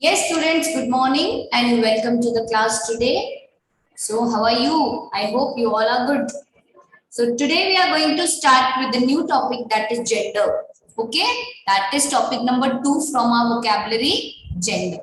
Yes, students, good morning and welcome to the class today. So, how are you? I hope you all are good. So, today we are going to start with the new topic that is gender. Okay, that is topic number 2 from our vocabulary gender.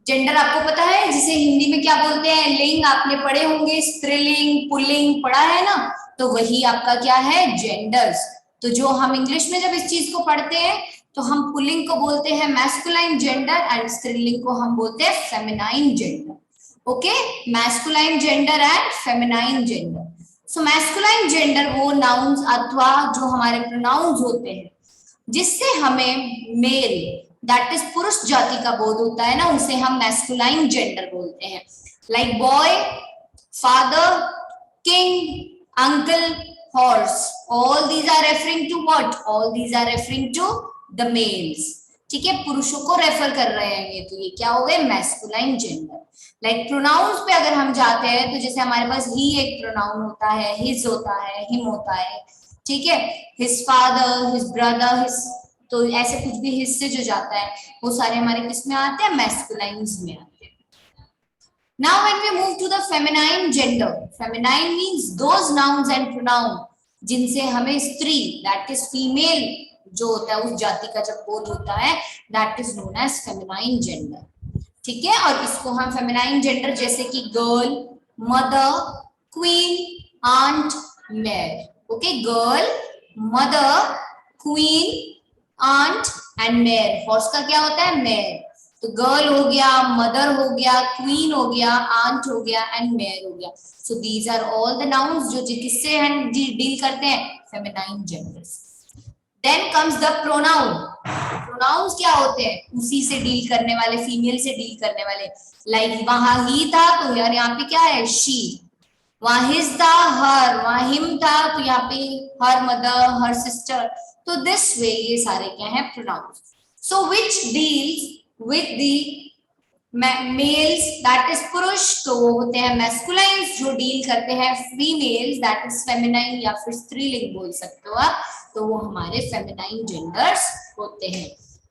Gender आपको पता है जिसे हिंदी में क्या बोलते हैं? लिंग आपने पढ़े होंगे, स्त्रीलिंग पुल्लिंग पढ़ा है ना, तो वही आपका क्या है? जेंडर्स। तो जो हम इंग्लिश में जब इस चीज को पढ़ते हैं तो हम पुल्लिंग को बोलते हैं मैस्कुलाइन जेंडर एंड स्त्रीलिंग को हम बोलते हैं feminine gender. Okay, masculine gender and feminine gender. So masculine gender वो नाउन्स अथवा जो हमारे प्रोनाउंस होते हैं जिससे हमें मेल दैट इज पुरुष जाति का बोध होता है ना, उसे हम मैस्कुलाइन जेंडर बोलते हैं। Like boy, father, king, uncle, horse, all these are referring to what? All these are referring to the males. ठीक है, पुरुषों को रेफर कर रहे हैं ये, तो ये क्या हो गए? Masculine gender. लाइक प्रोनाउंस पे अगर हम जाते हैं तो जैसे हमारे पास ही एक प्रोनाउन होता है, हिज होता है, हिम होता है, ठीक है, his father, his brother, his, तो ऐसे कुछ भी हिज से जो जाता है वो सारे हमारे किस में आते हैं? मैस्कुलाइन्स में आते हैं। Now when we move to the feminine gender, feminine means those nouns and pronoun जिनसे हमें स्त्री that is female जो होता है उस जाति का जब बोध होता है that is known as feminine gender। ठीक है, और इसको हम फेमिनाइन जेंडर जैसे कि girl, mother, queen, aunt, mare. Okay, girl, mother, queen, aunt and mare. Horse का क्या होता है? मेयर। तो गर्ल हो गया, मदर हो गया, क्वीन हो गया, आंट हो गया एंड मेयर हो गया। So these are all the nouns जो किससे हम डील करते हैं? Feminine genders. Then comes the pronoun. Pronouns क्या होते हैं? उसी से डील करने वाले, फीमेल से डील करने वाले। लाइक वहां ही था तो यार यहाँ पे क्या है? शी। वहां हिज था, हर। वहां हिम था तो यहाँ पे हर मदर, हर सिस्टर। तो दिस वे ये सारे क्या है? Pronouns. So which deals with the males that is पुरुष, तो वो होते हैं मैस्कुलाइन्स। जो डील करते हैं फीमेल्स दैट इज फेमिनाइन या फिर स्त्रीलिंग बोल सकते हो आप, तो वो हमारे फेमिनाइन जेंडर्स होते हैं।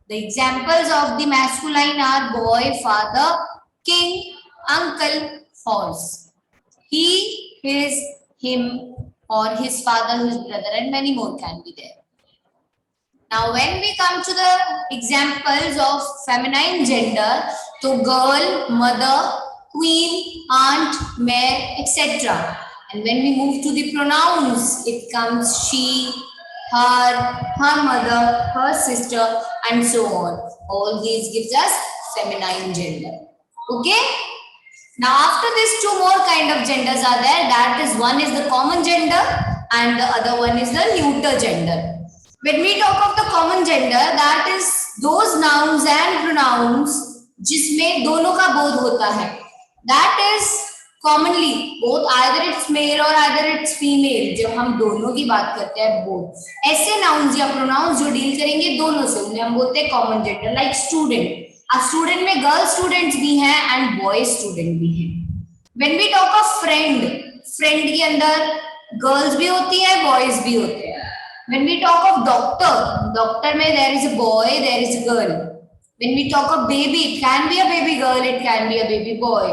The examples of the masculine are boy, father, king, uncle, horse, he, his, him, or his father, his brother, and many more can be there. Now when we come to the examples of feminine gender, so girl, mother, queen, aunt, mayor, etc. And when we move to the pronouns, it comes she, her, her mother, her sister, and so on. All these gives us feminine gender. Okay. Now after this, two more kind of genders are there. That is, one is the common gender and the other one is the neuter gender. When we talk of the common gender, that is those nouns and pronouns जिसमें दोनों का बोध होता है। That is commonly both either it's male or either it's female। जब हम दोनों की बात करते हैं both, ऐसे nouns या pronouns जो डील करेंगे दोनों से, उन्हें हम बोलते हैं common gender। Like student, student में गर्ल स्टूडेंट्स भी हैं एंड बॉय स्टूडेंट भी हैं। When we talk of friend, friend के अंदर गर्ल्स भी होती है, बॉयज भी होते हैं। When we talk of doctor, doctor में there is a boy, there is a girl. When we talk of baby, it can be a baby girl, it can be a baby boy.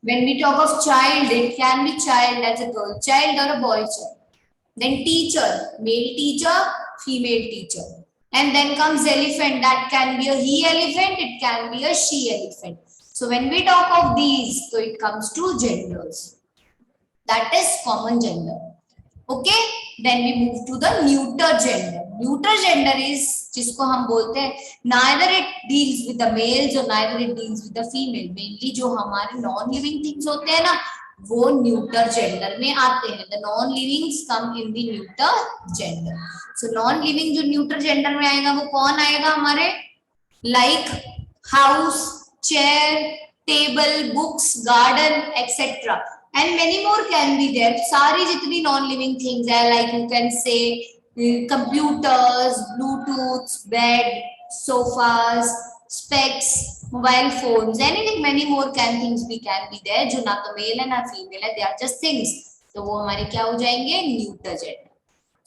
When we talk of child, it can be child as a girl child और a boy child. Then teacher, male teacher, female teacher. And then comes elephant, that can be a he elephant, it can be a she elephant. So when we talk of these, so it comes to genders, that is common gender. Okay, then we move to the neuter gender. Neuter gender is जिसको हम बोलते हैं neither it deals with the males or neither it deals with the female। mainly जो हमारे non living things होते हैं ना, वो न्यूटर जेंडर में आते हैं। The non livings come in the neuter gender. So non living जो न्यूटर जेंडर में आएगा वो कौन आएगा हमारे? Like house, chair, table, books, garden, etcetera and many more can be there. सारी जितनी नॉन लिविंग थिंग्स है, like you can say computers, Bluetooth, bed, sofas, specs, mobile phones, anything, many more things we can be there जो ना तो mail है ना female है, they are just things। तो वो हमारे क्या हो जाएंगे? Neuter gender.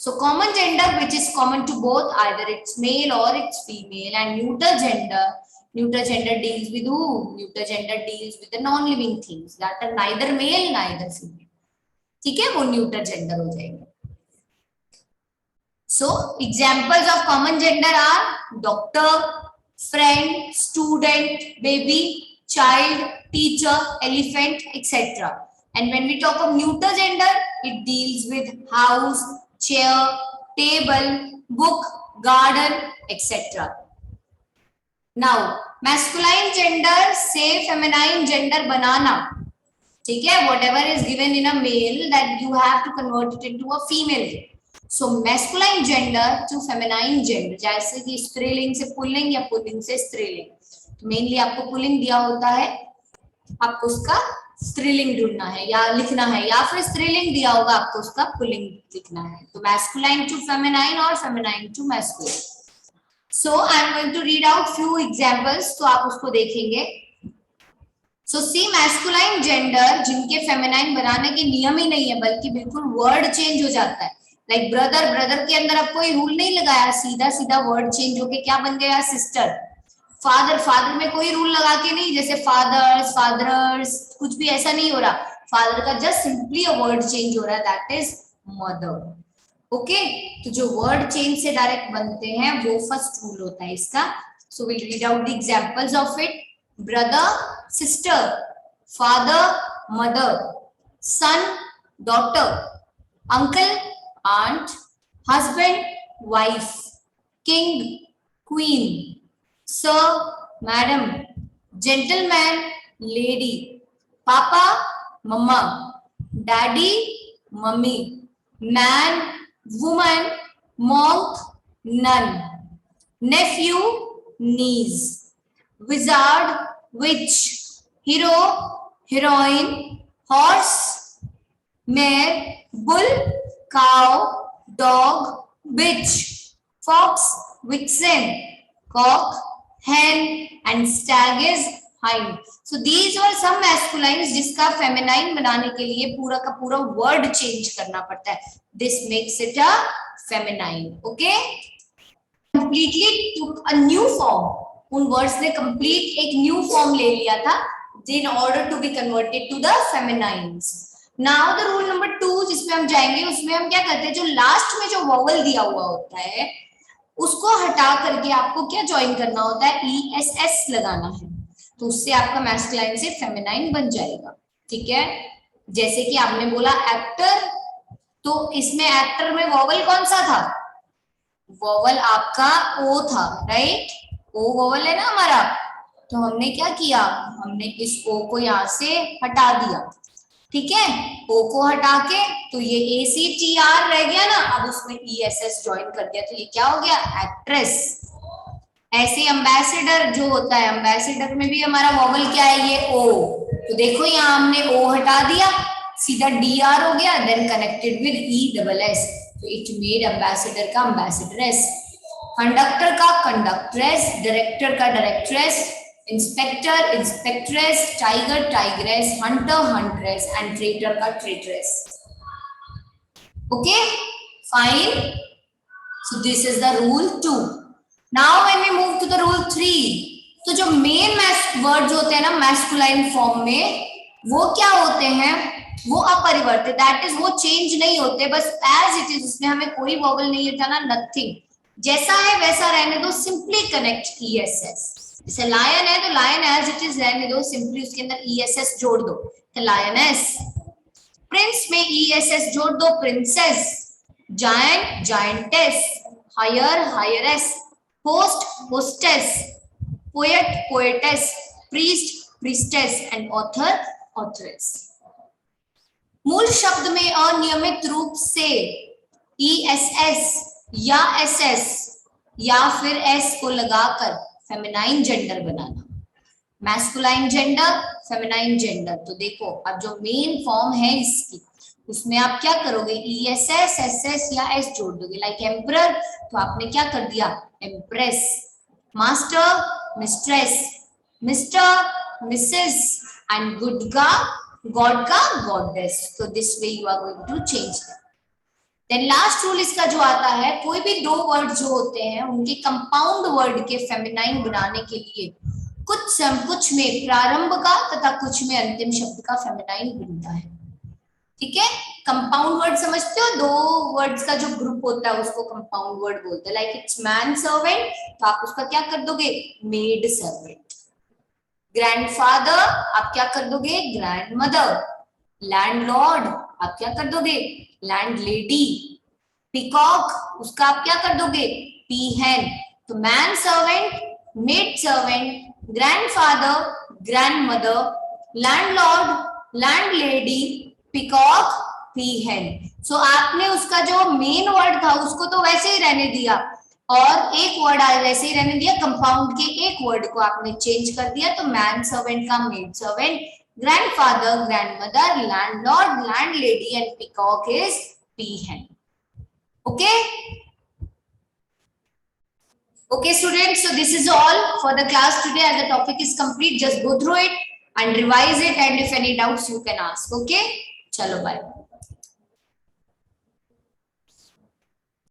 So common gender which is common to both, either it's male or it's female, and neuter gender Neuter gender deals with who? Neuter gender deals with the non-living things that are neither male neither female. ठीक है, वो neuter gender हो जाएंगे. So examples of common gender are doctor, friend, student, baby, child, teacher, elephant, etc. And when we talk of neuter gender, it deals with house, chair, table, book, garden, etc. Now masculine gender से feminine gender बनाना, ठीक है, whatever is given in a male that you have to convert it into a female. So masculine gender to feminine gender, जैसे कि स्त्रीलिंग से pulling या pulling से स्त्रीलिंग. तो मेनली आपको पुल्लिंग दिया होता है, आपको उसका स्त्रीलिंग ढूंढना है या लिखना है, या फिर स्त्रीलिंग दिया होगा आपको उसका पुल्लिंग लिखना है. तो masculine to feminine और feminine to masculine. So I am going to read out few examples, तो आप उसको देखेंगे. So see masculine gender जिनके feminine बनाने के नियम ही नहीं है, बल्कि बिल्कुल वर्ड चेंज हो जाता है. लाइक ब्रदर, ब्रदर के अंदर आप कोई रूल नहीं लगाया, सीधा सीधा वर्ड चेंज होके क्या बन गया? सिस्टर. फादर, फादर में कोई रूल लगा के नहीं, जैसे फादर्स, फादर्स, कुछ भी ऐसा नहीं हो रहा. फादर का just simply a word change हो रहा है, दैट इज मदर. ओके, तो जो वर्ड चेंज से डायरेक्ट बनते हैं वो फर्स्ट रूल होता है इसका. So will read out the examples of it. Brother, sister, father, mother, son, daughter, uncle, aunt, husband, wife, king, queen, sir, madam, gentleman, lady, papa, mama, daddy, mummy, man, woman, monk, nun, nephew, niece, wizard, witch, hero, heroine, horse, mare, bull, cow, dog, bitch, fox, vixen, cock, hen, and stag is hind. So these were some masculines जिसका feminine बनाने के लिए पूरा का पूरा word change करना पड़ता है. This makes it a feminine. Okay? Completely took a new form. उन words ने complete एक new form ले लिया था in order to be converted to the feminines. Now the rule number 2 जिसमें हम जाएंगे, उसमें हम क्या करते हैं, जो लास्ट में जो वोवल दिया हुआ होता है उसको हटा करके आपको क्या ज्वाइन करना होता है? ESS लगाना है. तो उससे आपका मैस्कुलाइन से फेमिनाइन बन जाएगा. ठीक है, जैसे कि आपने बोला एक्टर, तो इसमें एक्टर में वोवल कौन सा था? वोवल आपका O था, राइट? O वोवल है ना हमारा. तो हमने क्या किया, हमने इस O को यहाँ से हटा दिया. ठीक है, O को हटा के तो ये ACTR रह गया ना, अब उसमें ESS ज्वाइन कर दिया, तो ये क्या हो गया? एक्ट्रेस. ऐसे एम्बेसडर जो होता है, एम्बेसडर में भी हमारा वोवल क्या है? ये O. तो देखो यहाँ हमने O हटा दिया, सीधा DR हो गया, देन कनेक्टेड विद ESS, तो इट मेड एम्बेसडर का एम्बेसडरेस, कंडक्टर का कंडक्ट्रेस, डायरेक्टर का directress, inspector inspectress, tiger tigress, hunter huntress, and traitor का traitress. Okay, fine. So this is the rule 2. Now when we move to the rule 3, तो जो main words होते हैं ना masculine form में, वो क्या होते हैं? वो अपरिवर्तित, दैट इज वो चेंज नहीं होते, बस एज इट इज, उसमें हमें कोई वोवल नहीं हटाना, नथिंग, जैसा है वैसा रहने दो, सिंपली कनेक्ट ESS. जैसे लायन है तो लायन एज इट इज रहने दो, सिंपली उसके अंदर ESS जोड़ दो, तो लायनेस. प्रिंस में ESS जोड़ दो, princess. Giant giantess, heir heiress, host hostess, poet poetess, priest priestess, and author authoress. मूल शब्द में अनियमित रूप से ESS या SS या फिर S को लगाकर फेमिनाइन जेंडर बनाना. Masculine gender, feminine gender. तो देखो अब जो मेन फॉर्म है इसकी, उसमें आप क्या करोगे? ESS SS या S जोड़ दोगे. लाइक एम्परर, तो आपने क्या कर दिया? Empress. Master mistress, mister Mrs, and good का गॉड का गॉडेस. तो this way you are going to change that. Then last rule इसका जो आता है, कोई भी दो वर्ड जो होते हैं उनके कंपाउंड वर्ड के फेमिनाइन बनाने के लिए कुछ में प्रारंभ का तथा कुछ में अंतिम शब्द का फेमिनाइन बनता है। ठीक है, कंपाउंड वर्ड समझते हो, दो वर्ड्स का जो ग्रुप होता है उसको कंपाउंड वर्ड बोलते हैं। लाइक इट्स मैन सर्वेंट, तो आप उसका क्या कर दोगे, मेड सर्वेंट। ग्रैंडफादर आप क्या कर दोगे, ग्रैंडमदर। लैंडलॉर्ड आप क्या कर दोगे, लैंडलेडी। पीकॉक उसका आप क्या कर दोगे, पीहेन। तो man servant, maid servant, grandfather, grandmother, landlord, landlady, peacock, peahen. So आपने उसका जो मेन वर्ड था उसको तो वैसे ही रहने दिया और एक वर्ड वैसे ही रहने दिया, कंपाउंड के एक वर्ड को आपने चेंज कर दिया। तो मैन सर्वेंट का maid servant, grandfather, grandmother, landlord, landlady and peacock is peahen. Okay. Okay, students. So this is all for the class today. As the topic is complete, just go through it and revise it. And if any doubts, you can ask. Okay. Chalo, bye.